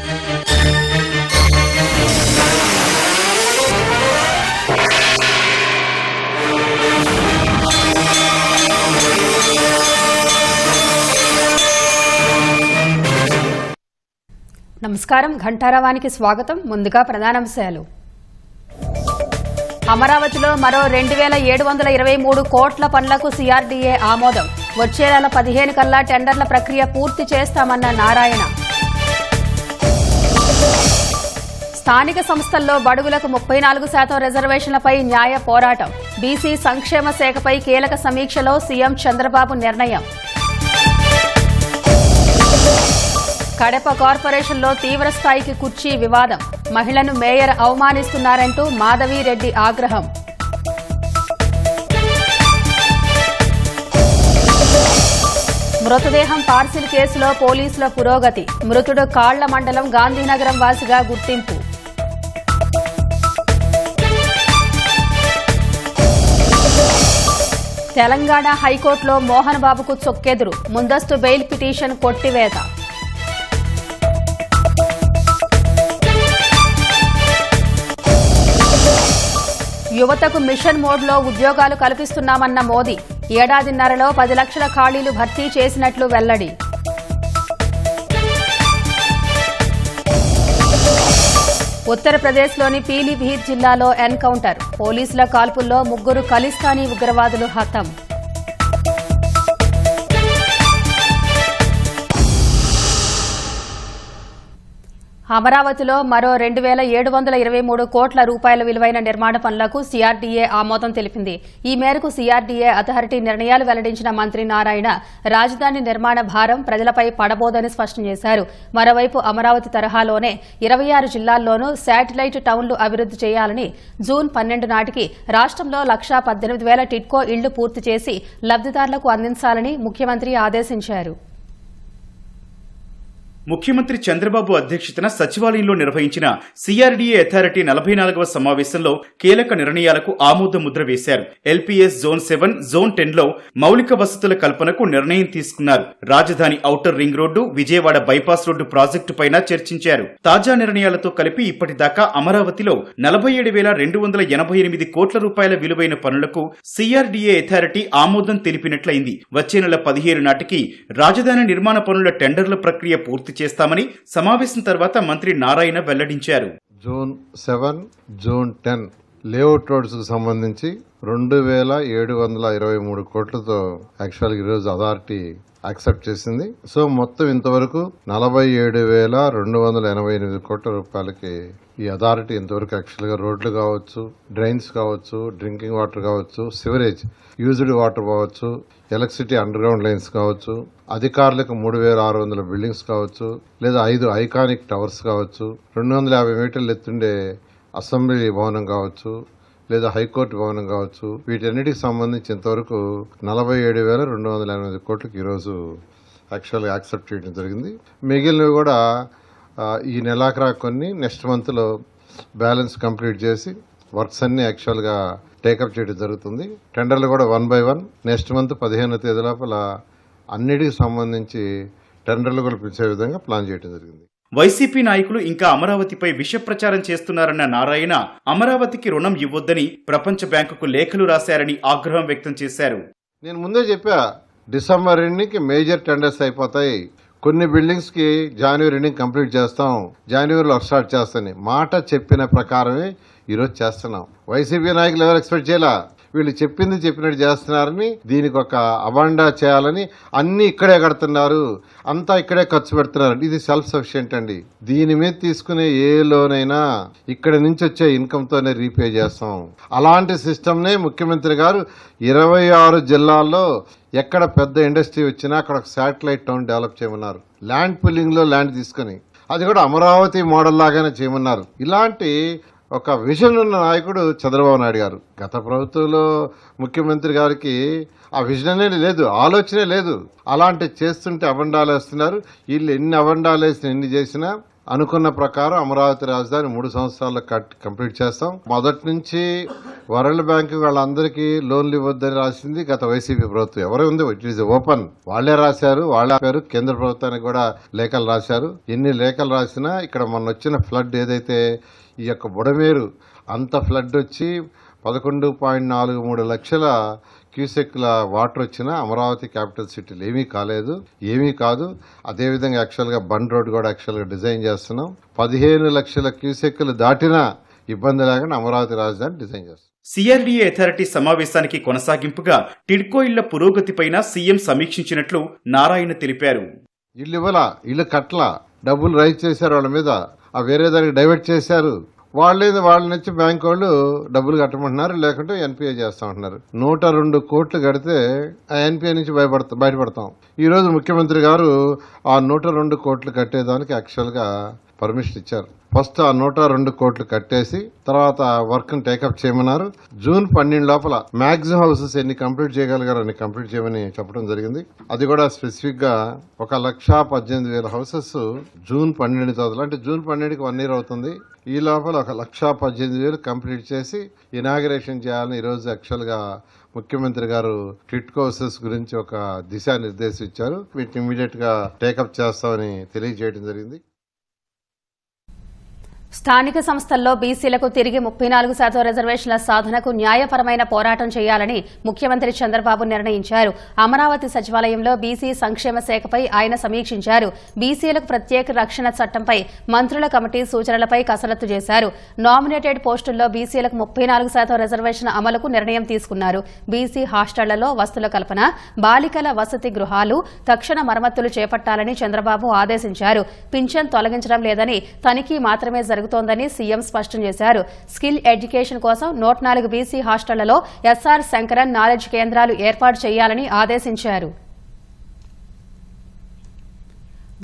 నమస్కారం, ఘంటారావానికి స్వాగతం. ముందుగా ప్రధానాంశాలు. అమరావతిలో మరో 2723 కోట్ల పనులకు సీఆర్డీఏ ఆమోదం. వచ్చే నెల 15 కల్లా టెండర్ల ప్రక్రియ పూర్తి చేస్తామన్న నారాయణ. స్థానిక సంస్థల్లో బడుగులకు 34% రిజర్వేషన్లపై న్యాయ పోరాటం. బీసీ సంక్షేమ శాఖపై కీలక సమీక్షలో సీఎం చంద్రబాబు నిర్ణయం. కడప కార్పొరేషన్లో తీవ్రస్థాయికి కుర్చీ వివాదం. మహిళను మేయర్ అవమానిస్తున్నారంటూ మాధవిరెడ్డి ఆగ్రహం. మృతదేహం పార్సిల్ కేసులో పోలీసుల పురోగతి. మృతుడు కాళ్ల మండలం గాంధీనగరం వాసిగా గుర్తింపు. తెలంగాణ హైకోర్టులో మోహన్ బాబుకు చొక్కెదురు. ముందస్తు బెయిల్ పిటిషన్ కొట్టివేత. యువతకు మిషన్ మోడ్లో ఉద్యోగాలు కల్పిస్తున్నామన్న మోదీ. ఏడాదిన్నరలో 10 లక్షల ఖాళీలు భర్తీ చేసినట్లు వెల్లడి. ఉత్తరప్రదేశ్లోని పీలీభీత్ జిల్లాలో ఎన్కౌంటర్. పోలీసుల కాల్పుల్లో 3 ఖలిస్తానీ ఉగ్రవాదులు హతం. అమరావతిలో మరో 2723 కోట్ల రూపాయల విలువైన నిర్మాణ పనులకు సీఆర్డీఏ ఆమోదం తెలిపింది. ఈ మేరకు సీఆర్డీఏ అథారిటీ నిర్ణయాలు వెల్లడించిన మంత్రి నారాయణ రాజధాని నిర్మాణ భారం ప్రజలపై పడబోదని స్పష్టం చేశారు. మరోవైపు అమరావతి తరహాలోనే 26 జిల్లాల్లోనూ శాటిలైట్ టౌన్లు అభివృద్ది చేయాలని జూన్ 12 నాటికి రాష్ట్రంలో 118,000 టిడ్కో ఇళ్లు పూర్తి చేసి లబ్దిదారులకు అందించాలని ముఖ్యమంత్రి ఆదేశించారు. ముఖ్యమంత్రి చంద్రబాబు అధ్యక్షతన సచివాలయంలో నిర్వహించిన సీఆర్డీఏ అథారిటీ 44వ సమావేశంలో కీలక నిర్ణయాలకు ఆమోద ముద్ర వేశారు. ఎల్పీఎస్ జోన్ 7, జోన్ 10లో మౌలిక వసతుల కల్పనకు నిర్ణయం తీసుకున్నారు. రాజధాని outer ring road, Vijayawada bypass road project పైన చర్చించారు. తాజా నిర్ణయాలతో కలిపి ఇప్పటిదాకా అమరావతిలో 47,288 కోట్ల రూపాయల విలువైన పనులకు సీఆర్డీఏ అథారిటీ ఆమోదం తెలిపినట్లయింది. వచ్చే నెల 17 నాటికి రాజధాని నిర్మాణ పనుల టెండర్ల ప్రక్రియ పూర్తి చేస్తామని సమావేశం తర్వాత మంత్రి నారాయణ వెల్లడించారు. జోన్ 7, జోన్ 10 లేఅవుట్ రోడ్స్ కు సంబంధించి 2,723 కోట్లతో యాక్చువల్ ఈరోజు అథారిటీ యాక్సెప్ట్ చేసింది. సో మొత్తం ఇంతవరకు 47,288 కోట్ల రూపాయలకి ఈ అథారిటీ ఇంతవరకు యాక్చువల్ గా రోడ్లు కావచ్చు, డ్రైన్స్ కావచ్చు, డ్రింకింగ్ వాటర్ కావచ్చు, సివరేజ్ యూజ్డ్ వాటర్ కావచ్చు, ఎలక్ట్రిసిటీ అండర్ గ్రౌండ్ లైన్స్ కావచ్చు, అధికారులకు 3,600 బిల్డింగ్స్ కావచ్చు, లేదా 5 ఐకానిక్ టవర్స్ కావచ్చు, 250 మీటర్లు ఎత్తుండే అసెంబ్లీ భవనం కావచ్చు, లేదా హైకోర్టు భవనం కావచ్చు, వీటన్నిటికి సంబంధించి ఇంతవరకు 47,288 కోట్లకి ఈరోజు యాక్చువల్గా యాక్సెప్ట్ చేయడం జరిగింది. మిగిలినవి కూడా ఈ నెలాఖరా కొన్ని నెక్స్ట్ మంత్ లో బ్యాలెన్స్ కంప్లీట్ చేసి వర్క్స్ అన్ని యాక్చువల్గా టేకప్ చేయడం జరుగుతుంది. టెండర్లు కూడా 1 by 1 నెక్స్ట్ మంత్ 15వ తేదీ లోపల అన్నిటికి సంబంధించి టెండర్లు కూడా పిలిచే విధంగా ప్లాన్ చేయడం జరిగింది. వైసీపీ నాయకులు ఇంకా అమరావతిపై విష ప్రచారం చేస్తున్నారన్న నారాయణ అమరావతికి రుణం ఇవ్వొద్దని ప్రపంచ బ్యాంకుకు లేఖలు రాశారని ఆగ్రహం వ్యక్తం చేశారు. నేను ముందే చెప్పా, డిసెంబర్ 2కి మేజర్ టెండర్స్ అయిపోతాయి. కొన్ని బిల్డింగ్స్ కి జనవరి 2 కంప్లీట్ చేస్తాం, జనవరిలో స్టార్ట్ చేస్తాను మాట చెప్పిన ప్రకారమే ఈరోజు చేస్తున్నాం. వైసీపీ నాయకులు ఎవరు ఎక్స్పెక్ట్ చేయాల? వీళ్ళు చెప్పింది చెప్పినట్టు చేస్తున్నారని, దీనికి ఒక అబాండా చేయాలని అన్ని ఇక్కడే కడుతున్నారు, అంతా ఇక్కడే ఖర్చు పెడుతున్నారు. ఇది సెల్ఫ్ సఫిషియెంట్ అండి. దీని మీద తీసుకునే ఏ లోనైనా ఇక్కడ నుంచి వచ్చే ఇన్కమ్ తోనే రీపే చేస్తాం. అలాంటి సిస్టమ్ నే ముఖ్యమంత్రి గారు 26 జిల్లాల్లో ఎక్కడ పెద్ద ఇండస్ట్రీ వచ్చినా అక్కడ ఒక శాటిలైట్ టౌన్ డెవలప్ చేయమన్నారు. ల్యాండ్ పుల్లింగ్ లో ల్యాండ్ తీసుకుని అది కూడా అమరావతి మోడల్ లాగానే చేయమన్నారు. ఇలాంటి ఒక విజన్ ఉన్న నాయకుడు చంద్రబాబు నాయుడు గారు. గత ప్రభుత్వంలో ముఖ్యమంత్రి గారికి ఆ విజన్ అనేది లేదు, ఆలోచనే లేదు. అలాంటి చేస్తుంటే అబండాలు వేస్తున్నారు. వీళ్ళు ఎన్ని అబండాలు వేసినా ఎన్ని చేసినా అనుకున్న ప్రకారం అమరావతి రాజధాని 3 సంవత్సరాల్లో కంప్లీట్ చేస్తాం. మొదటి నుంచి వరల్డ్ బ్యాంక్ వాళ్ళందరికీ లోన్లు ఇవ్వద్దని రాసింది గత వైసీపీ ప్రభుత్వం. ఎవరు ఉంది, ఇట్ ఈస్ ఓపెన్. వాళ్లే రాశారు, వాళ్ళ పేరు కేంద్ర ప్రభుత్వానికి కూడా లేఖలు రాశారు. ఎన్ని లేఖలు రాసినా ఇక్కడ మొన్న వచ్చిన ఫ్లడ్ ఏదైతే ఈ యొక్క బుడమేరు అంత ఫ్లడ్ వచ్చి 11.43 లక్షల క్యూసెక్ల వాటర్ వచ్చినా అమరావతి క్యాపిటల్ సిటీలు ఏమీ కాదు. అదేవిధంగా యాక్చువల్గా బండ్ రోడ్ కూడా యాక్చువల్గా డిజైన్ చేస్తున్నాం. 15 లక్షల క్యూసెక్లు దాటినా ఇబ్బంది లేకుండా అమరావతి రాజధాని డిజైన్ చేస్తాం. సిఆర్డీఏ అథారిటీ సమావేశానికి కొనసాగింపుగా టిడ్కో ఇళ్ల పురోగతిపైన సీఎం సమీక్షించినట్లు నారాయణ తెలిపారు. ఇల్లు కట్ల డబ్బులు రైజ్ చేశారు, వాళ్ళ మీద వేరే దానికి డైవర్ట్ చేశారు. వాళ్ళ నుంచి బ్యాంక్ వాళ్ళు డబ్బులు కట్టమంటున్నారు, లేకుంటే ఎన్పిఏ చేస్తామంటున్నారు. 102 కోట్లు కడితే ఆ ఎన్పిఏ నుంచి బయటపడతాం. ఈ రోజు ముఖ్యమంత్రి గారు ఆ 102 కోట్లు కట్టేదానికి యాక్చువల్ గా పర్మిషన్ ఇచ్చారు. ఫస్ట్ ఆ 102 కోట్లు కట్టేసి తర్వాత వర్క్ ని టేకప్ చేయమన్నారు. జూన్ 12 లోపల మాక్సిమం హౌసెస్ ఎన్ని కంప్లీట్ చేయగలిగారో అన్ని కంప్లీట్ చేయమని చెప్పడం జరిగింది. అది కూడా స్పెసిఫిక్ గా 1,18,000 హౌసెస్ జూన్ 12 తర్వాత, అంటే జూన్ 12కి 1 year అవుతుంది. ఈ లోపల 1,18,000 కంప్లీట్ చేసి ఇనాగరేషన్ చేయాలని ఈరోజు యాక్చువల్ గా ముఖ్యమంత్రి గారు టిడ్కో హౌసెస్ గురించి ఒక దిశానిర్దేశం ఇచ్చారు. వీటిని ఇమీడియట్ గా టేకప్ చేస్తామని తెలియజేయడం జరిగింది. స్థానిక సంస్థల్లో బీసీలకు తిరిగి 34% రిజర్వేషన్ల సాధనకు న్యాయపరమైన పోరాటం చేయాలని ముఖ్యమంత్రి చంద్రబాబు నిర్ణయించారు. అమరావతి సచివాలయంలో బీసీ సంక్షేమ శాఖపై ఆయన సమీక్షించారు. బీసీలకు ప్రత్యేక రక్షణ చట్టంపై మంత్రుల కమిటీ సూచనలపై కసరత్తు చేశారు. నామినేటెడ్ పోస్టుల్లో బీసీలకు 34% రిజర్వేషన్ అమలుకు నిర్ణయం తీసుకున్నారు. బీసీ హాస్టళ్లలో వసతుల కల్పన, బాలికల వసతి గృహాలు తక్షణ మరమ్మతులు చేపట్టాలని చంద్రబాబు ఆదేశించారు. పింఛన్ తొలగించడం లేదని, తనిఖీ మాత్రమే జరుగుతోందని సీఎం స్పష్టం చేశారు. స్కిల్ ఎడ్యుకేషన్ కోసం 104 బీసీ హాస్టళ్లలో ఎస్ఆర్ శంకరన్ నాలెడ్జ్ కేంద్రాలు ఏర్పాటు చేయాలని ఆదేశించారు.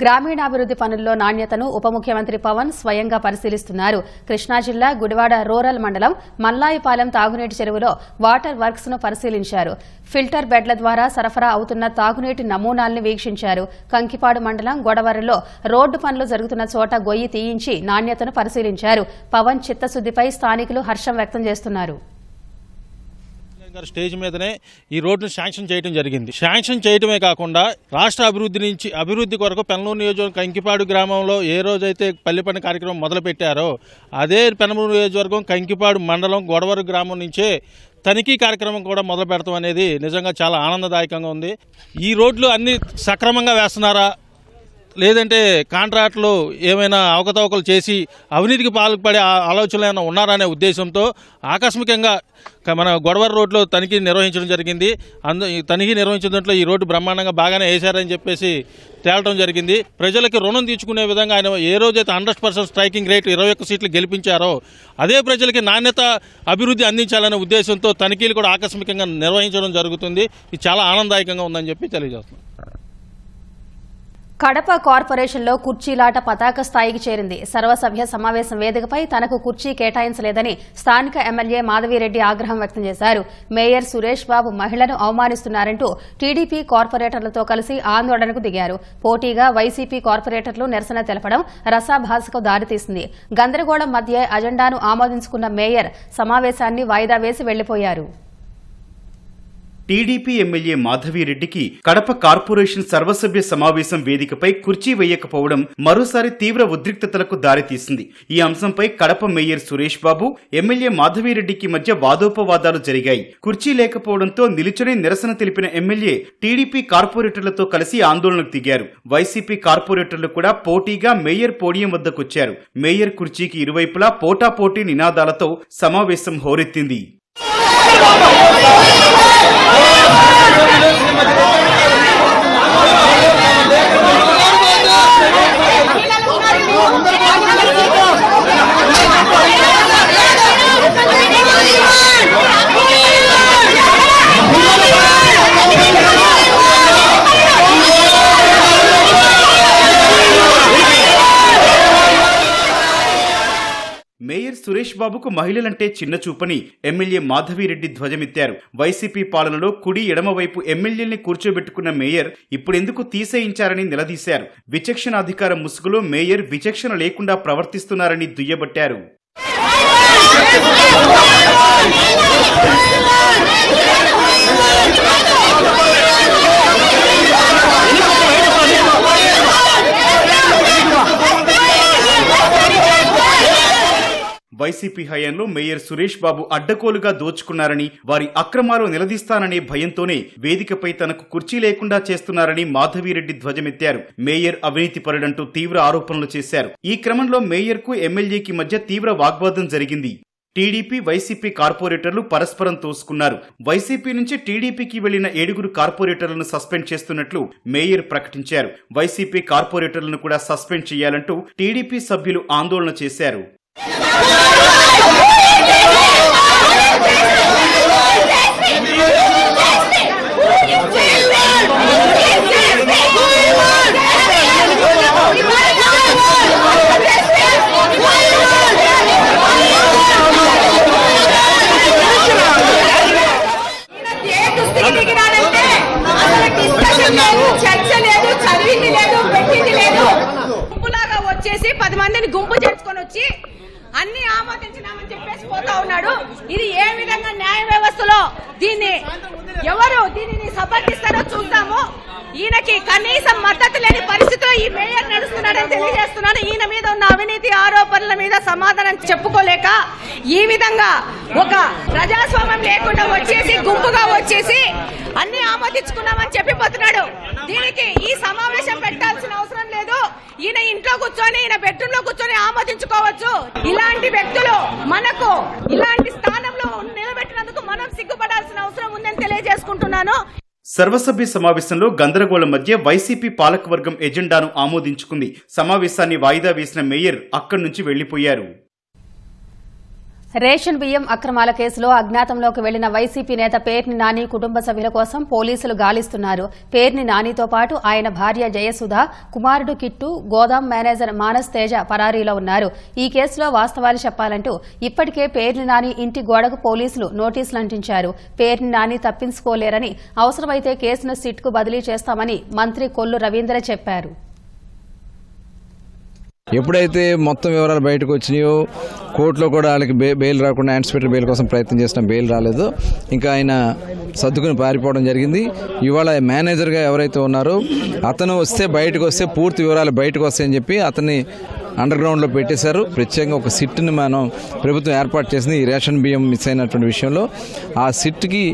గ్రామీణాభివృద్ది పనుల్లో నాణ్యతను ఉప ముఖ్యమంత్రి పవన్ స్వయంగా పరిశీలిస్తున్నారు. కృష్ణా జిల్లా గుడివాడ రూరల్ మండలం మల్లాయిపాలెం తాగునీటి చెరువులో వాటర్ వర్క్స్ ను పరిశీలించారు. ఫిల్టర్ బెడ్ల ద్వారా సరఫరా అవుతున్న తాగునీటి నమూనాల్ని వీక్షించారు. కంకిపాడు మండలం గొడవరలో రోడ్డు పనులు జరుగుతున్న చోట గొయ్యి తీయించి నాణ్యతను పరిశీలించారు. పవన్ చిత్తశుద్దిపై స్థానికులు హర్షం వ్యక్తం చేస్తున్నారు. స్టేజ్ మీదనే ఈ రోడ్డును శాంక్షన్ చేయడం జరిగింది. శాంక్షన్ చేయడమే కాకుండా రాష్ట్ర అభివృద్ధి కొరకు పెనమలూరు నియోజకవర్గం కంకిపాడు గ్రామంలో ఏ రోజైతే పల్లెపని కార్యక్రమం మొదలుపెట్టారో అదే పెనమలూరు నియోజకవర్గం కంకిపాడు మండలం గొడవరు గ్రామం నుంచే తనిఖీ కార్యక్రమం కూడా మొదలు పెడతాం అనేది నిజంగా చాలా ఆనందదాయకంగా ఉంది. ఈ రోడ్లు అన్ని సక్రమంగా వేస్తున్నారా, లేదంటే కాంట్రాక్టులు ఏమైనా అవకతవకలు చేసి అవినీతికి పాల్పడే ఆలోచనలు ఏమైనా ఉన్నారనే ఉద్దేశంతో ఆకస్మికంగా మన గొడవర రోడ్లో తనిఖీ నిర్వహించడం జరిగింది. తనిఖీ నిర్వహించిన దాంట్లో ఈ రోడ్డు బ్రహ్మాండంగా బాగానే వేశారని చెప్పేసి తేలటం జరిగింది. ప్రజలకి రుణం తీర్చుకునే విధంగా ఆయన ఏ రోజైతే 100% స్ట్రైకింగ్ రేటు 21 సీట్లు గెలిపించారో అదే ప్రజలకి నాణ్యత అభివృద్ధి అందించాలనే ఉద్దేశంతో తనిఖీలు కూడా ఆకస్మికంగా నిర్వహించడం జరుగుతుంది. ఇది చాలా ఆనందదాయకంగా ఉందని చెప్పి తెలియజేస్తున్నాం. కడప కార్పొరేషన్లో కుర్చీలాట పతాక స్థాయికి చేరింది. సర్వసభ్య సమావేశం వేదికపై తనకు కుర్చీ కేటాయించలేదని స్థానిక ఎమ్మెల్యే మాధవిరెడ్డి ఆగ్రహం వ్యక్తం చేశారు. మేయర్ సురేష్ బాబు మహిళను అవమానిస్తున్నారంటూ టీడీపీ కార్పొరేటర్లతో కలిసి ఆందోళనకు దిగారు. పోటీగా వైసీపీ కార్పొరేటర్లు నిరసన తెలపడం రసాభాసకు దారితీసింది. గందరగోళం మధ్య అజెండాను ఆమోదించుకున్న మేయర్ సమావేశాన్ని వాయిదా వేసి వెళ్లిపోయారు. టీడీపీ ఎమ్మెల్యే మాధవిరెడ్డికి కడప కార్పొరేషన్ సర్వసభ్య సమావేశం వేదికపై కుర్చీ వేయకపోవడం మరోసారి తీవ్ర ఉద్రిక్తతలకు దారితీసింది. ఈ అంశంపై కడప మేయర్ సురేష్ బాబు, ఎమ్మెల్యే మాధవిరెడ్డికి మధ్య వాదోపవాదాలు జరిగాయి. కుర్చీ లేకపోవడంతో నిలుచునే నిరసన తెలిపిన ఎమ్మెల్యే టీడీపీ కార్పొరేటర్లతో కలిసి ఆందోళనకు దిగారు. వైసీపీ కార్పొరేటర్లు కూడా పోటీగా మేయర్ పోడియం వద్దకొచ్చారు. మేయర్ కుర్చీకి ఇరువైపులా పోటాపోటీ నినాదాలతో సమావేశం హోరెత్తింది. మేయర్ సురేష్ బాబుకు మహిళలంటే చిన్న చూపని ఎమ్మెల్యే మాధవిరెడ్డి ధ్వజమెత్తారు. వైసీపీ పాలనలో కుడి ఎడమ వైపు ఎమ్మెల్యేల్ని కూర్చోబెట్టుకున్న మేయర్ ఇప్పుడెందుకు తీసేయించారని నిలదీశారు. విచక్షణాధికారం ముసుగులో మేయర్ విచక్షణ లేకుండా ప్రవర్తిస్తున్నారని దుయ్యబట్టారు. వైసీపీ హయాంలో మేయర్ సురేష్ బాబు అడ్డకోలుగా దోచుకున్నారని, వారి అక్రమాలు నిలదీస్తాననే భయంతోనే వేదికపై తనకు కుర్చీ లేకుండా చేస్తున్నారని మాధవిరెడ్డి ధ్వజమెత్తారు. మేయర్ అవినీతిపరుడంటూ తీవ్ర ఆరోపణలు చేశారు. ఈ క్రమంలో మేయర్కు ఎమ్మెల్యేకి మధ్య తీవ్ర వాగ్వాదం జరిగింది. టీడీపీ వైసీపీ కార్పొరేటర్లు పరస్పరం తోసుకున్నారు. వైసీపీ నుంచి టీడీపీకి వెళ్లిన 7 కార్పొరేటర్లను సస్పెండ్ చేస్తున్నట్లు మేయర్ ప్రకటించారు. వైసీపీ కార్పొరేటర్లను కూడా సస్పెండ్ చేయాలంటూ టీడీపీ సభ్యులు ఆందోళన చేశారు. వచ్చేసి 10 మందిని గుంపు చేసుకొని వచ్చి అన్ని ఆమోదించినామని చెప్పేసి పోతా ఉన్నాడు. ఇది ఏ విధంగా న్యాయ వ్యవస్థలో ఎవరు దీనిని సమర్థిస్తారో చూద్దాము. ఈయనకి కనీసం మద్దతు లేని పరిస్థితిలో ఈ మేయర్ నడుస్తున్నాడని తెలియజేస్తున్నాను. ఈయన మీద ఉన్న అవినీతి ఆరోపణల మీద సమాధానం చెప్పుకోలేక ఈ విధంగా ఒక ప్రజాస్వామ్యం లేకుండా వచ్చేసి గుంపుగా వచ్చేసి అన్ని ఆమోదించుకున్నామని చెప్పిపోతున్నాడు. దీనికి ఈ సమావేశం పెట్టాల్సిన అవసరం లేదు. ఈయన ఇంట్లో కూర్చొని, ఈయన బెడ్రూమ్ లో కూర్చొని ఆమోదించుకోవచ్చు. ఇలాంటి వ్యక్తులు మనకు ఇలాంటి స్థానంలో నిలబెట్టినందుకు మనం సిగ్గుపడాల్సిన అవసరం ఉందని తెలియజేసుకుంటున్నాను. సర్వసభ్య సమావేశంలో గందరగోళం మధ్య వైసీపీ పాలకవర్గం ఎజెండాను ఆమోదించుకుంది. సమావేశాన్ని వాయిదా వేసిన మేయర్ అక్కడి నుంచి వెళ్లిపోయారు. రేషన్ బియ్యం అక్రమాల కేసులో అజ్ఞాతంలోకి వెళ్లిన వైసీపీ నేత పేర్ని నాని కుటుంబ సభ్యుల కోసం పోలీసులు గాలిస్తున్నారు. పేర్ని నానితో పాటు ఆయన భార్య జయసుధ, కుమారుడు కిట్టు, గోదాం మేనేజర్ మానస్ తేజ పరారీలో ఉన్నారు. ఈ కేసులో వాస్తవాలు చెప్పాలంటూ ఇప్పటికే పేర్ని నాని ఇంటి గోడకు పోలీసులు నోటీసులు అంటించారు. పేర్ని నాని తప్పించుకోలేరని, అవసరమైతే కేసును సిట్కు బదిలీ చేస్తామని మంత్రి కొల్లు రవీంద్ర చెప్పారు. ఎప్పుడైతే మొత్తం వివరాలు బయటకు వచ్చినాయో, కోర్టులో కూడా వాళ్ళకి బెయిల్ రాకుండా యాంటిసిపేటరీ బెయిల్ కోసం ప్రయత్నం చేసిన బెయిల్ రాలేదు, ఇంకా ఆయన సర్దుకుని పారిపోవడం జరిగింది. ఇవాళ మేనేజర్గా ఎవరైతే ఉన్నారో అతను వస్తే బయటకు వస్తే పూర్తి వివరాలు బయటకు వస్తాయని చెప్పి అతన్ని అండర్ గ్రౌండ్లో పెట్టేశారు. ప్రత్యేకంగా ఒక సిట్ని మనం ప్రభుత్వం ఏర్పాటు చేసింది. ఈ రేషన్ బియ్యం మిస్ అయినటువంటి విషయంలో ఆ సిట్కి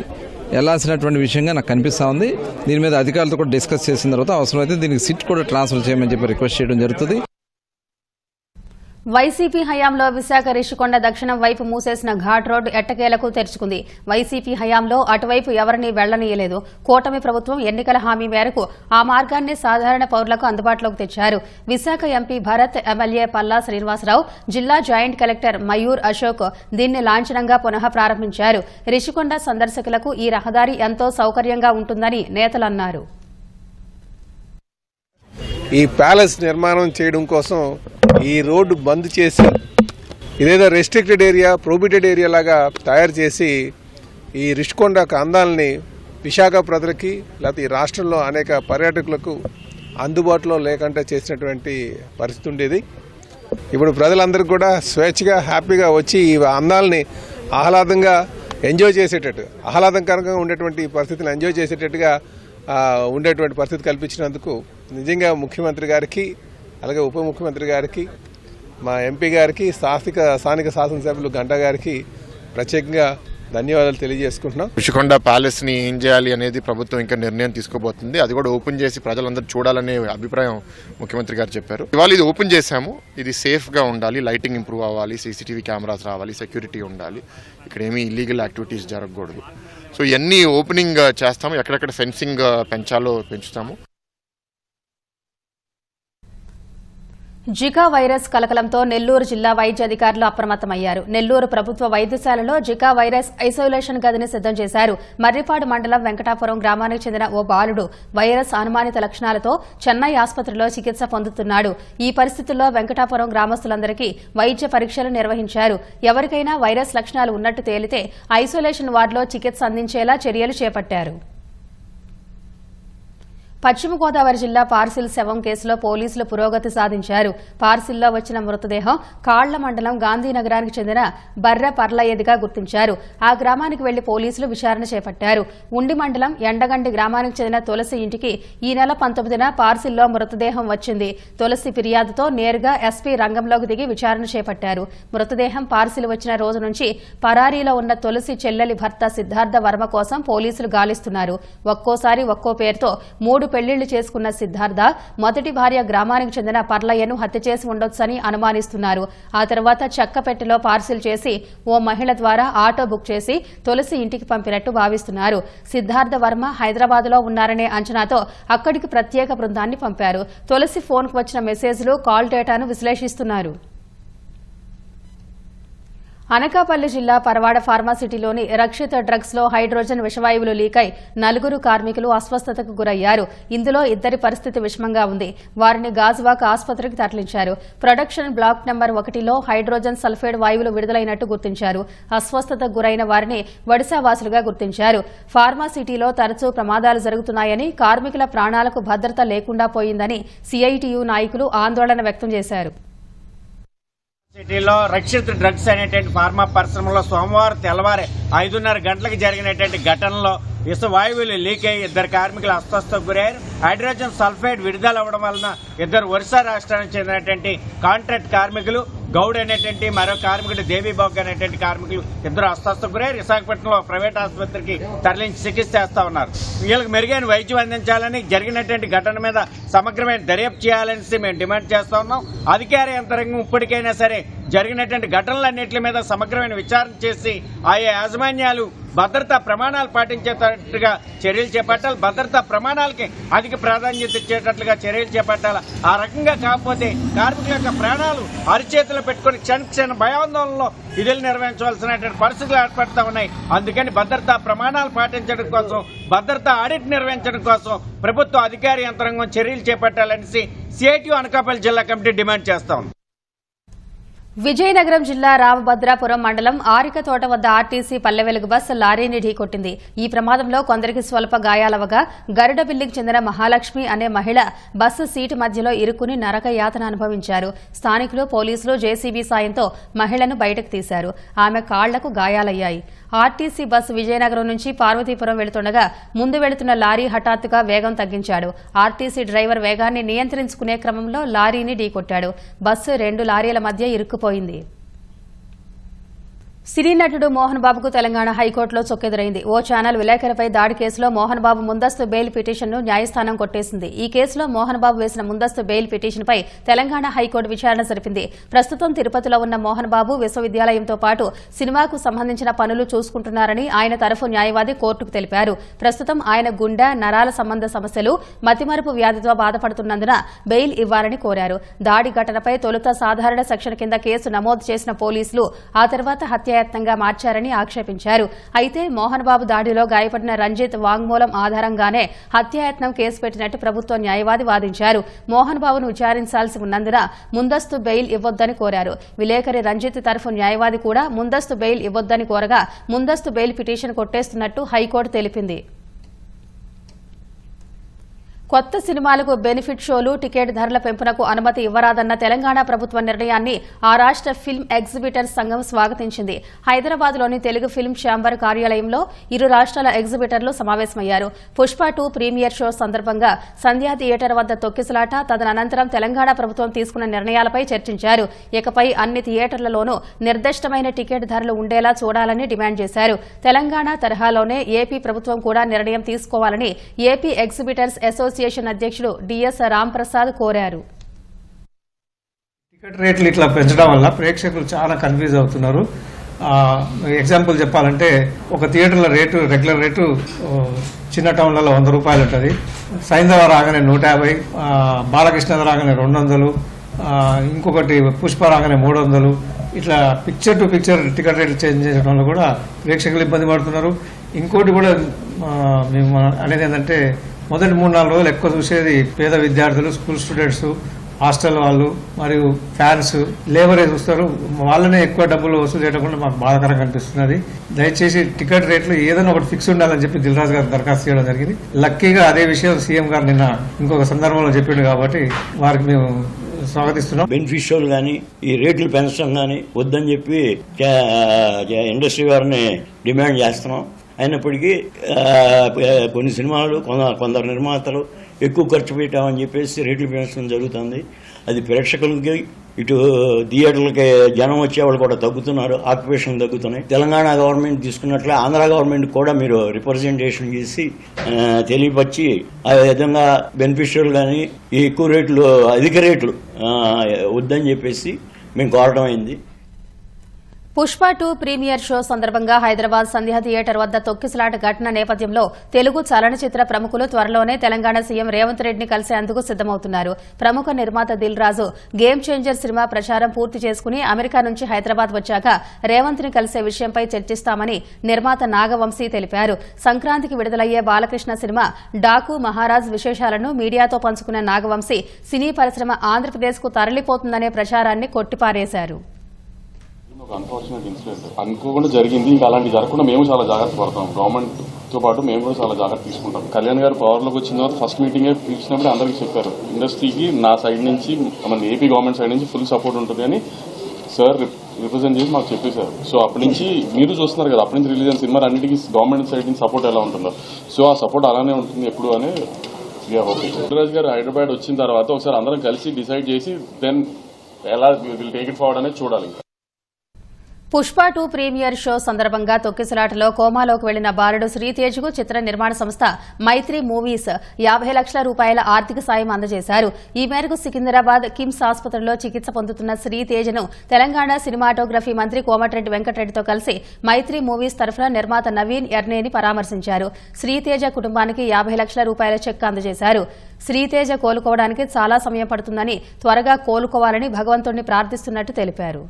వెళ్లాల్సినటువంటి విషయంగా నాకు కనిపిస్తూ ఉంది. దీని మీద అధికారులతో కూడా డిస్కస్ చేసిన తర్వాత అవసరమైతే దీనికి సిట్ కూడా ట్రాన్స్ఫర్ చేయమని చెప్పి రిక్వెస్ట్ చేయడం జరుగుతుంది. వైసీపీ హయాంలో విశాఖ రిషికొండ దక్షిణం వైపు మూసేసిన ఘాట్ రోడ్డు ఎట్టకేలకు తెరుచుకుంది. వైసీపీ హయాంలో అటువైపు ఎవరిని వెళ్లనీయలేదు. కూటమి ప్రభుత్వం ఎన్నికల హామీ మేరకు ఆ మార్గాన్ని సాధారణ పౌరులకు అందుబాటులోకి తెచ్చారు. విశాఖ ఎంపీ భరత్, ఎమ్మెల్యే పల్లా శ్రీనివాసరావు, జిల్లా జాయింట్ కలెక్టర్ మయూర్ అశోక్ దీన్ని లాంఛనంగా పునః ప్రారంభించారు. రిషికొండ సందర్శకులకు ఈ రహదారి ఎంతో సౌకర్యంగా ఉంటుందని నేతలు అన్నారు. ఈ ప్యాలెస్ నిర్మాణం చేయడం కోసం ఈ రోడ్డు బంద్ చేసి ఇదేదో రెస్ట్రిక్టెడ్ ఏరియా, ప్రొహిబిటెడ్ ఏరియా లాగా తయారు చేసి ఈ రిషికొండ అందాలని విశాఖ ప్రజలకి లేకపోతే ఈ రాష్ట్రంలో అనేక పర్యాటకులకు అందుబాటులో లేకుండా చేసినటువంటి పరిస్థితి ఉండేది. ఇప్పుడు ప్రజలందరికీ కూడా స్వేచ్ఛగా హ్యాపీగా వచ్చి ఈ అందాలని ఆహ్లాదంగా ఎంజాయ్ చేసేటట్టు, ఆహ్లాదకరంగా ఉండేటువంటి పరిస్థితిని ఎంజాయ్ చేసేటట్టుగా ఉండేటువంటి పరిస్థితి కల్పించినందుకు నిజంగా ముఖ్యమంత్రి గారికి, అలాగే ఉప ముఖ్యమంత్రి గారికి, మా ఎంపీ గారికి, స్థానిక శాసనసభ్యులు గంటా గారికి ప్రత్యేకంగా ధన్యవాదాలు తెలియజేసుకుంటున్నాం. రిషికొండ ప్యాలెస్ ని ఏం చేయాలి అనేది ప్రభుత్వం ఇంకా నిర్ణయం తీసుకోబోతుంది. అది కూడా ఓపెన్ చేసి ప్రజలందరూ చూడాలనే అభిప్రాయం ముఖ్యమంత్రి గారు చెప్పారు. ఇవాళ ఇది ఓపెన్ చేశాము. ఇది సేఫ్ గా ఉండాలి, లైటింగ్ ఇంప్రూవ్ అవ్వాలి, సీసీటీవీ కెమెరాస్ రావాలి, సెక్యూరిటీ ఉండాలి, ఇక్కడ ఏమీ ఇల్లీగల్ యాక్టివిటీస్ జరగకూడదు. సో ఇవన్నీ ఓపెనింగ్ చేస్తాము. ఎక్కడెక్కడ ఫెన్సింగ్ పెంచాలో పెంచుతాము. జికా వైరస్ కలకలంతో నెల్లూరు జిల్లా వైద్య అధికారులు అప్రమత్తమయ్యారు. నెల్లూరు ప్రభుత్వ వైద్యశాలలో జికా వైరస్ ఐసోలేషన్ గదిని సిద్దం చేశారు. మర్రిపాడు మండలం వెంకటాపురం గ్రామానికి చెందిన ఓ బాలుడు వైరస్ అనుమానిత లక్షణాలతో చెన్నై ఆసుపత్రిలో చికిత్స పొందుతున్నాడు. ఈ పరిస్థితుల్లో వెంకటాపురం గ్రామస్తులందరికీ వైద్య పరీక్షలు నిర్వహించారు. ఎవరికైనా వైరస్ లక్షణాలు ఉన్నట్టు తేలితే ఐసోలేషన్ వార్డులో చికిత్స అందించేలా చర్యలు చేపట్టారు. పశ్చిమ గోదావరి జిల్లా పార్సిల్ శవం కేసులో పోలీసులు పురోగతి సాధించారు. పార్సిల్లో వచ్చిన మృతదేహం కాళ్ల మండలం గాంధీనగరానికి చెందిన బర్ర పర్లయ్యదిగా గుర్తించారు. ఆ గ్రామానికి వెళ్లి పోలీసులు విచారణ చేపట్టారు. ఉండి మండలం ఎండగండి గ్రామానికి చెందిన తులసి ఇంటికి ఈ నెల 19న పార్సిల్లో మృతదేహం వచ్చింది. తులసి ఫిర్యాదుతో నేరుగా ఎస్పీ రంగంలోకి దిగి విచారణ చేపట్టారు. మృతదేహం పార్సిల్ వచ్చిన రోజు నుంచి పరారీలో ఉన్న తులసి చెల్లెలి భర్త సిద్ధార్థ వర్మ కోసం పోలీసులు గాలిస్తున్నారు. ఒక్కోసారి ఒక్కో పేరుతో 3 పెళ్లిళ్లు చేసుకున్న సిద్ధార్థ మొదటి భార్య గ్రామానికి చెందిన పర్లయ్యను హత్య చేసి ఉండొచ్చని అనుమానిస్తున్నారు. ఆ తర్వాత చెక్కపెట్టెలో పార్సిల్ చేసి ఓ మహిళ ద్వారా ఆటో బుక్ చేసి తులసి ఇంటికి పంపినట్టు భావిస్తున్నారు. సిద్ధార్థ వర్మ హైదరాబాద్లో ఉన్నారనే అంచనాతో అక్కడికి ప్రత్యేక బృందాన్ని పంపారు. తులసి ఫోన్కు వచ్చిన మెసేజ్లు, కాల్ డేటాను విశ్లేషిస్తున్నారు. అనకాపల్లి జిల్లా పరవాడ ఫార్మాసిటీలోని రక్షిత డ్రగ్స్ లో హైడ్రోజన్ విషవాయువులు లీకై 4 కార్మికులు అస్వస్థతకు గురయ్యారు. ఇందులో 2 పరిస్థితి విషమంగా ఉంది. వారిని గాజువాక ఆసుపత్రికి తరలించారు. ప్రొడక్షన్ బ్లాక్ నెంబర్ 1లో హైడ్రోజన్ సల్ఫైడ్ వాయువులు విడుదలైనట్టు గుర్తించారు. అస్వస్థతకు గురైన వారిని వడిశావాసులుగా గుర్తించారు. ఫార్మాసిటీలో తరచూ ప్రమాదాలు జరుగుతున్నాయని, కార్మికుల ప్రాణాలకు భద్రత లేకుండా పోయిందని సిఐటియు నాయకులు ఆందోళన వ్యక్తం చేశారు. సిటీలో రక్షిత్ డ్రగ్స్ అనేటువంటి ఫార్మా పరిశ్రమలో సోమవారం తెల్లవారి 5:30 గంటలకు జరిగినటువంటి ఘటనలో విషవాయువులు లీక్ అయ్యి 2 కార్మికులు అస్వస్థతకు గురయ్యారు. హైడ్రోజన్ సల్ఫైడ్ విడుదల అవ్వడం వలన 2 ఒరిస్సా రాష్ట్రానికి చెందినటువంటి కాంట్రాక్ట్ కార్మికులు గౌడ్ అనేటువంటి మరో కార్మికుడు దేవీబాగ్ అనేటువంటి కార్మికులు 2 అస్వస్థతకు గురయ్యారు. విశాఖపట్నంలో ప్రైవేట్ ఆసుపత్రికి తరలించి చికిత్స చేస్తా ఉన్నారు. వీళ్ళకి మెరుగైన వైద్యం అందించాలని, జరిగినటువంటి ఘటన మీద సమగ్రమైన దర్యాప్తు చేయాలని మేము డిమాండ్ చేస్తా ఉన్నాం. అధికార యంత్రాంగం ఇప్పటికైనా సరే జరిగినటువంటి ఘటనలన్నింటి మీద సమగ్రమైన విచారణ చేసి ఆయా యాజమాన్యాలు భద్రతా ప్రమాణాలు పాటించేటట్టుగా చర్యలు చేపట్టాలి. భద్రతా ప్రమాణాలకి అధిక ప్రాధాన్యత ఇచ్చేటట్లుగా చర్యలు చేపట్టాలి. ఆ రకంగా కాకపోతే కార్మికుల యొక్క ప్రాణాలు అరిచేతులు పెట్టుకుని క్షణ భయాందోళనలో విధులు నిర్వహించవలసినటువంటి పరిస్థితులు ఏర్పడుతూ ఉన్నాయి. అందుకని భద్రతా ప్రమాణాలు పాటించడం కోసం, భద్రతా ఆడిట్ నిర్వహించడం కోసం ప్రభుత్వ అధికార యంత్రాంగం చర్యలు చేపట్టాలని సిఐటియు అనకాపల్లి జిల్లా కమిటీ డిమాండ్ చేస్తా ఉంది. విజయనగరం జిల్లా రామభద్రాపురం మండలం ఆరికతోట వద్ద ఆర్టీసీ పల్లె వెలుగు బస్సు లారీని ఢీకొట్టింది. ఈ ప్రమాదంలో కొందరికి స్వల్ప గాయాలవగా గరుడబిల్లికి చెందిన మహాలక్ష్మి అనే మహిళ బస్సు సీటు మధ్యలో ఇరుక్కుని నరక యాతన అనుభవించారు. స్థానికులు, పోలీసులు జేసీబీ సాయంతో మహిళను బయటకు తీశారు. ఆమె కాళ్లకు గాయాలయ్యాయి. ఆర్టీసీ బస్సు విజయనగరం నుంచి పార్వతీపురం వెళుతుండగా ముందు వెళుతున్న లారీ హఠాత్తుగా వేగం తగ్గించాడు. ఆర్టీసీ డ్రైవర్ వేగాన్ని నియంత్రించుకునే క్రమంలో లారీని ఢీకొట్టాడు. బస్సు 2 లారీల మధ్య ఇరుక్కుపోయింది. సినీ నటుడు మోహన్ బాబుకు తెలంగాణ హైకోర్టులో చొక్కెదురైంది. ఓ ఛానల్ విలేకరులపై దాడి కేసులో మోహన్ బాబు ముందస్తు బెయిల్ పిటిషన్ను న్యాయస్థానం కొట్టేసింది. ఈ కేసులో మోహన్ బాబు వేసిన ముందస్తు బెయిల్ పిటిషన్పై తెలంగాణ హైకోర్టు విచారణ జరిపింది. ప్రస్తుతం తిరుపతిలో ఉన్న మోహన్ బాబు విశ్వవిద్యాలయంతో పాటు సినిమాకు సంబంధించిన పనులు చూసుకుంటున్నారని ఆయన తరఫు న్యాయవాది కోర్టుకు తెలిపారు. ప్రస్తుతం ఆయన గుండె, నరాల సంబంధ సమస్యలు, మతిమరుపు వ్యాధితో బాధపడుతున్నందున బెయిల్ ఇవ్వాలని కోరారు. దాడి ఘటనపై తొలుత సాధారణ సెక్షన్ కింద కేసు నమోదు చేసిన పోలీసులు ఆ తర్వాత హత్యాయత్నంగా మార్చారని ఆక్షేపించారు. అయితే మోహన్ బాబు దాడిలో గాయపడిన రంజిత్ వాంగ్మూలం ఆధారంగానే హత్యాయత్నం కేసు పెట్టినట్టు ప్రభుత్వ న్యాయవాది వాదించారు. మోహన్ బాబును విచారించాల్సి ఉన్నందున ముందస్తు బెయిల్ ఇవ్వొద్దని కోరారు. విలేకరి రంజిత్ తరఫు న్యాయవాది కూడా ముందస్తు బెయిల్ ఇవ్వొద్దని కోరగా ముందస్తు బెయిల్ పిటిషన్ కొట్టేస్తున్నట్టు హైకోర్టు తెలిపింది. కొత్త సినిమాలకు బెనిఫిట్ షోలు, టికెట్ ధరల పెంపునకు అనుమతి ఇవ్వరాదన్న తెలంగాణ ప్రభుత్వ నిర్ణయాన్ని ఆ రాష్ట్ర ఫిల్మ్ ఎగ్జిబిటర్స్ సంఘం స్వాగతించింది. హైదరాబాద్లోని తెలుగు ఫిల్మ్ ఛాంబర్ కార్యాలయంలో ఇరు రాష్ట్రాల ఎగ్జిబిటర్లు సమావేశమయ్యారు. పుష్ప 2 ప్రీమియర్ షో సందర్భంగా సంధ్యా థియేటర్ వద్ద తొక్కిసలాట, తదనంతరం తెలంగాణ ప్రభుత్వం తీసుకున్న నిర్ణయాలపై చర్చించారు. ఇకపై అన్ని థియేటర్లలోనూ నిర్దిష్టమైన టికెట్ ధరలు ఉండేలా చూడాలని డిమాండ్ చేశారు. తెలంగాణ తరహాలోనే ఏపీ ప్రభుత్వం కూడా నిర్ణయం తీసుకోవాలని ఏపీ ఎగ్జిబిటర్స్ అసోసియేషన్ అధ్యక్షుడు డిఎస్ రాంప్రసాద్ కోరారు. టికెట్ రేట్లు ఇట్లా పెంచడం వల్ల ప్రేక్షకులు చాలా కన్ఫ్యూజ్ అవుతున్నారు. ఎగ్జాంపుల్ చెప్పాలంటే ఒక థియేటర్ల రేటు, రెగ్యులర్ రేటు చిన్న టౌన్లలో 100 రూపాయలు ఉంటుంది. సైంధవ రాగానే 150, బాలకృష్ణ రాగానే 200, ఇంకొకటి పుష్ప రాగానే 300, ఇట్లా పిక్చర్ టు పిక్చర్ టికెట్ రేట్లు చేంజ్ చేయడం వల్ల కూడా ప్రేక్షకులు ఇబ్బంది పడుతున్నారు. ఇంకోటి కూడా మేము అనేది ఏంటంటే మొదటి 3-4 రోజులు ఎక్కువ చూసేది పేద విద్యార్థులు, స్కూల్ స్టూడెంట్స్, హాస్టల్ వాళ్ళు మరియు ఫ్యాన్స్, లేబరే చూస్తారు. వాళ్ళనే ఎక్కువ డబ్బులు వసూలు చేయడం కూడా మాకు బాధాకరంగా అనిపిస్తున్నది. దయచేసి టికెట్ రేట్లు ఏదైనా ఒకటి ఫిక్స్ ఉండాలని చెప్పి దిల్ రాజు గారు దరఖాస్తు చేయడం జరిగింది. లక్కీగా అదే విషయం సీఎం గారు నిన్న ఇంకొక సందర్భంలో చెప్పిండు కాబట్టి వారికి మేము స్వాగతిస్తున్నాం. బెనిఫిషియల్ కానీ ఈ రేట్లు పెంచడం కానీ వద్దని చెప్పి ఇండస్ట్రీ వారిని డిమాండ్ చేస్తున్నాం. అయినప్పటికీ కొన్ని సినిమాలు కొందరు నిర్మాతలు ఎక్కువ ఖర్చు పెట్టామని చెప్పేసి రేట్లు పెంచడం జరుగుతుంది. అది ప్రేక్షకులకి, ఇటు థియేటర్లకి జనం వచ్చేవాళ్ళు కూడా తగ్గుతున్నారు, ఆక్యుపేషన్ తగ్గుతున్నాయి. తెలంగాణ గవర్నమెంట్ తీసుకున్నట్లే ఆంధ్ర గవర్నమెంట్ కూడా మీరు రిప్రజెంటేషన్ చేసి తెలియపరిచి ఆ విధంగా బెనిఫిషియల్ కానీ ఈ ఎక్కువ రేట్లు, అధిక రేట్లు వద్దని చెప్పేసి మేము కోరడం అయింది. పుష్ప 2 ప్రీమియర్ షో సందర్భంగా హైదరాబాద్ సంధ్య థియేటర్ వద్ద తొక్కిసలాట ఘటన నేపథ్యంలో తెలుగు చలనచిత్ర ప్రముఖులు త్వరలోనే తెలంగాణ సీఎం రేవంత్ రెడ్డిని కలిసేందుకు సిద్దమవుతున్నారు. ప్రముఖ నిర్మాత Dil Raju game changer cinema ప్రచారం పూర్తి చేసుకుని అమెరికా నుంచి హైదరాబాద్ వచ్చాక రేవంత్ ని కలిసే విషయంపై చర్చిస్తామని నిర్మాత నాగవంశీ తెలిపారు. సంక్రాంతికి విడుదలయ్యే బాలకృష్ణ సినిమా డాకు మహారాజ్ విశేషాలను మీడియాతో పంచుకున్న నాగవంశీ సినీ పరిశ్రమ ఆంధ్రప్రదేశ్ కు తరలిపోతుందనే ప్రచారాన్ని కొట్టిపారేశారు. అన్ఫార్చునేట్ ఇన్సిడెంట్ అనుకోకుండా జరిగింది. ఇంకా అలాంటి జరగకుండా మేము చాలా జాగ్రత్త పడతాం. గవర్నమెంట్ తో పాటు మేము కూడా చాలా జాగ్రత్త తీసుకుంటాం. కళ్యాణ్ గారు పవర్లోకి వచ్చిన తర్వాత ఫస్ట్ మీటింగే పిలిచినప్పుడు అందరికీ చెప్పారు, ఇండస్ట్రీకి నా సైడ్ నుంచి, మన ఏపీ గవర్నమెంట్ సైడ్ నుంచి ఫుల్ సపోర్ట్ ఉంటుంది అని సార్ రిప్రజెంట్ చేసి మాకు చెప్పేశారు. సో అప్పటి నుంచి మీరు చూస్తున్నారు కదా, అప్పటి నుంచి రిలీజ్ అయిన సినిమా అన్నిటికీ గవర్నమెంట్ సైడ్ నుంచి సపోర్ట్ ఎలా ఉంటుందో, సో ఆ సపోర్ట్ అలానే ఉంటుంది ఎప్పుడు అని రాజ్ గారు హైదరాబాద్ వచ్చిన తర్వాత ఒకసారి అందరం కలిసి డిసైడ్ చేసి దెన్ ఎలా విల్ టేక్ ఇట్ ఫార్వర్డ్ అనేది చూడాలి. పుష్ప 2 ప్రీమియర్ షో సందర్భంగా తొక్కిసలాటలో కోమాలోకి వెళ్లిన బాలుడు శ్రీతేజ్కు చిత్ర నిర్మాణ సంస్థ మైత్రి మూవీస్ 50 లక్షల రూపాయల ఆర్థిక సాయం అందజేశారు. ఈ మేరకు సికింద్రాబాద్ కిమ్స్ ఆసుపత్రిలో చికిత్స పొందుతున్న శ్రీతేజ్ను తెలంగాణ సినిమాటోగ్రఫీ మంత్రి కోమటిరెడ్డి వెంకటరెడ్డితో కలిసి మైత్రి మూవీస్ తరఫున నిర్మాత నవీన్ ఎర్నేని పరామర్శించారు. శ్రీతేజ కుటుంబానికి 50 లక్షల రూపాయల చెక్ అందజేశారు. శ్రీతేజ కోలుకోవడానికి చాలా సమయం పడుతుందని, త్వరగా కోలుకోవాలని భగవంతుడిని ప్రార్థిస్తున్నట్టు తెలిపారు.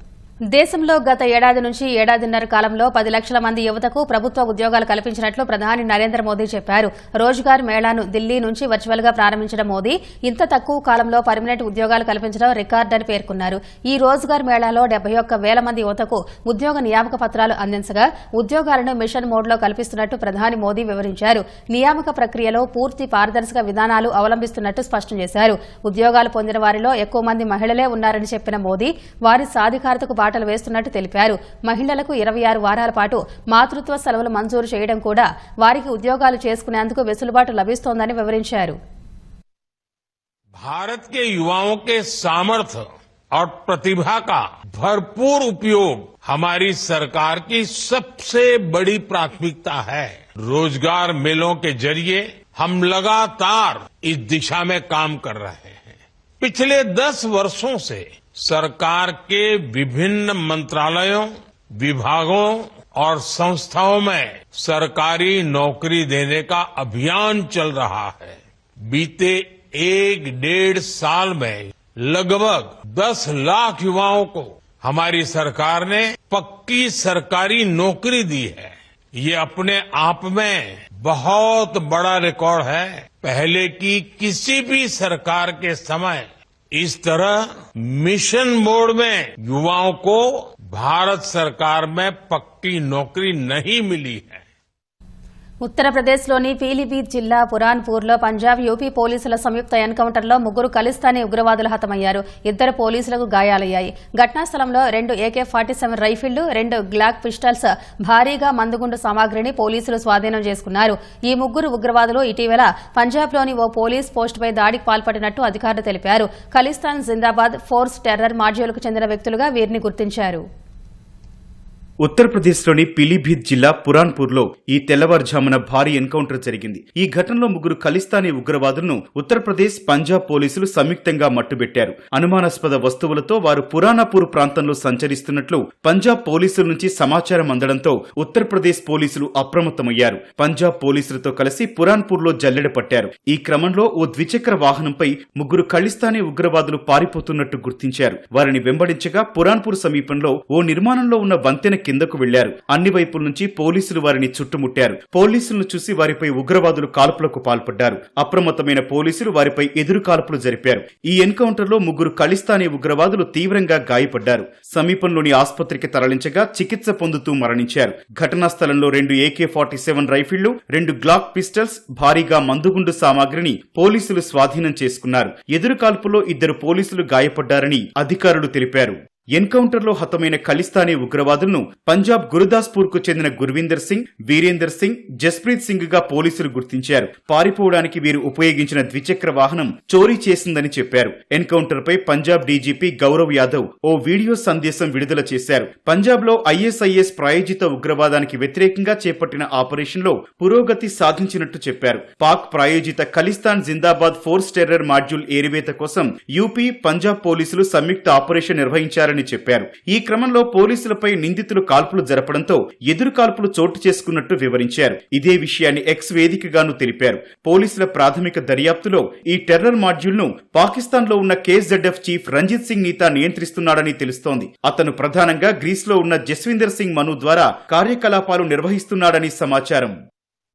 దేశంలో గత ఏడాది నుంచి ఏడాదిన్నర కాలంలో 10 లక్షల మంది యువతకు ప్రభుత్వ ఉద్యోగాలు కల్పించినట్లు ప్రధాని నరేంద్ర మోదీ చెప్పారు. రోజ్గార్ మేళాను ఢిల్లీ నుంచి వర్చువల్ గా ప్రారంభించిన మోదీ ఇంత తక్కువ కాలంలో పర్మనెంట్ ఉద్యోగాలు కల్పించడం రికార్డని పేర్కొన్నారు. ఈ రోజ్గార్ మేళాలో 71,000 మంది యువతకు ఉద్యోగ నియామక పత్రాలు అందించగా ఉద్యోగాలను మిషన్ మోడ్లో కల్పిస్తున్నట్టు ప్రధాని మోదీ వివరించారు. నియామక ప్రక్రియలో పూర్తి పారదర్శక విధానాలు అవలంబిస్తున్నట్టు స్పష్టం చేశారు. ఉద్యోగాలు పొందిన వారిలో ఎక్కువ మంది మహిళలే ఉన్నారని చెప్పిన మోదీ వారి సాధికారతకు బాటలు వేస్తున్నట్టు తెలిపారు. మహిళలకు 26 వారాల పాటు మాతృత్వ సెలవులు మంజూరు చేయడం కూడా వారికి ఉద్యోగాలు చేసుకునేందుకు వెసులుబాటు లభిస్తోందని వివరించారు. भारत के युवाओं के सामर्थ्य और प्रतिभा का भरपूर उपयोग हमारी सरकार की सबसे बड़ी प्राथमिकता है. रोजगार मेलों के जरिए हम लगातार इस दिशा में काम कर रहे हैं. पिछले 10 वर्षों से सरकार के विभिन्न मंत्रालयों, विभागों और संस्थाओं में सरकारी नौकरी देने का अभियान चल रहा है. बीते 1-1.5 साल में लगभग 10 लाख युवाओं को हमारी सरकार ने पक्की सरकारी नौकरी दी है. ये अपने आप में बहुत बड़ा रिकॉर्ड है. पहले की किसी भी सरकार के समय इस तरह मिशन मोड में युवाओं को भारत सरकार में पक्की नौकरी नहीं मिली है. ఉత్తరప్రదేశ్లోని పీలీభీత్ జిల్లా పురాన్పూర్లో పంజాబ్ యూపీ పోలీసుల సంయుక్త ఎన్కౌంటర్లో 3 ఖలిస్తానీ ఉగ్రవాదులు హతమయ్యారు. 2 పోలీసులకు గాయాలయ్యాయి. ఘటనా స్థలంలో 2 AK-47 రైఫిళ్లు, 2 గ్లాక్ పిస్టల్స్, భారీగా మందుగుండు సామాగ్రిని పోలీసులు స్వాధీనం చేసుకున్నారు. ఈ 3 ఉగ్రవాదులు ఇటీవల పంజాబ్లోని ఓ పోలీస్ పోస్టుపై దాడికి పాల్పడినట్టు అధికారులు తెలిపారు. ఖలిస్తాన్ జిందాబాద్ ఫోర్స్ టెర్రర్ మాడ్యూల్కు చెందిన వ్యక్తులుగా వీరిని గుర్తించారు. ఉత్తరప్రదేశ్లోని పిలీభీత్ జిల్లా పురాన్పూర్లో ఈ తెల్లవారుజామున భారీ ఎన్కౌంటర్ జరిగింది. ఈ ఘటనలో 3 ఖలిస్తానీ ఉగ్రవాదులను ఉత్తరప్రదేశ్, పంజాబ్ పోలీసులు సంయుక్తంగా మట్టుబెట్టారు. అనుమానాస్పద వస్తువులతో వారు పురానాపూర్ ప్రాంతంలో సంచరిస్తున్నట్లు పంజాబ్ పోలీసుల నుంచి సమాచారం అందడంతో ఉత్తరప్రదేశ్ పోలీసులు అప్రమత్తమయ్యారు. పంజాబ్ పోలీసులతో కలిసి పురాన్పూర్లో జల్లెడ పట్టారు. ఈ క్రమంలో ఓ ద్విచక్ర వాహనంపై 3 ఖలిస్తానీ ఉగ్రవాదులు పారిపోతున్నట్టు గుర్తించారు. వారిని వెంబడించగా పురాన్పూర్ సమీపంలో ఓ నిర్మాణంలో ఉన్న వంతెన కిందకు వెళ్లారు. అన్ని వైపుల నుంచి పోలీసులు వారిని చుట్టుముట్టారు. పోలీసులను చూసి వారిపై ఉగ్రవాదులు కాల్పులకు పాల్పడ్డారు. అప్రమత్తమైన పోలీసులు వారిపై ఎదురు కాల్పులు జరిపారు. ఈ ఎన్కౌంటర్లో 3 ఖలిస్తానీ ఉగ్రవాదులు తీవ్రంగా గాయపడ్డారు. సమీపంలోని ఆసుపత్రికి తరలించగా చికిత్స పొందుతూ మరణించారు. ఘటనా స్థలంలో 2 AK-47 రైఫిళ్లు, 2 గ్లాక్ పిస్టల్స్, భారీగా మందుగుండు సామాగ్రిని పోలీసులు స్వాధీనం చేసుకున్నారు. ఎదురు కాల్పులో 2 పోలీసులు గాయపడ్డారని అధికారులు తెలిపారు. ఎన్కౌంటర్లో హతమైన ఖలిస్తానీ ఉగ్రవాదులను పంజాబ్ గురుదాస్పూర్ కు చెందిన గుర్వీందర్ సింగ్, వీరేందర్ సింగ్, జస్ప్రీత్ సింగ్ గా పోలీసులు గుర్తించారు. పారిపోవడానికి వీరు ఉపయోగించిన ద్విచక్ర వాహనం చోరీ చేసిందని చెప్పారు. ఎన్కౌంటర్ పై పంజాబ్ డీజీపీ గౌరవ్ యాదవ్ ఓ వీడియో సందేశం విడుదల చేశారు. పంజాబ్ లో ISIS ప్రాయోజిత ఉగ్రవాదానికి వ్యతిరేకంగా చేపట్టిన ఆపరేషన్ లో పురోగతి సాధించినట్టు చెప్పారు. పాక్ ప్రాయోజిత ఖలిస్తాన్ జిందాబాద్ ఫోర్స్ టెర్రర్ మాడ్యూల్ ఏరివేత కోసం యూపీ, పంజాబ్ పోలీసులు సంయుక్త ఆపరేషన్ నిర్వహించారని చెప్పారు. ఈ క్రమంలో పోలీసులపై నిందితులు కాల్పులు జరపడంతో ఎదురు కాల్పులు చోటు చేసుకున్నట్టు వివరించారు. ఇదే విషయాన్ని ఎక్స్ వేదికగాను తెలిపారు. పోలీసుల ప్రాథమిక దర్యాప్తులో ఈ టెర్రర్ మాడ్యూల్ ను పాకిస్తాన్ లో ఉన్న KZF చీఫ్ రంజిత్ సింగ్ నీతా నియంత్రిస్తున్నాడని తెలుస్తోంది. అతను ప్రధానంగా గ్రీస్ లో ఉన్న జస్విందర్ సింగ్ మను ద్వారా కార్యకలాపాలు నిర్వహిస్తున్నాడని సమాచారం.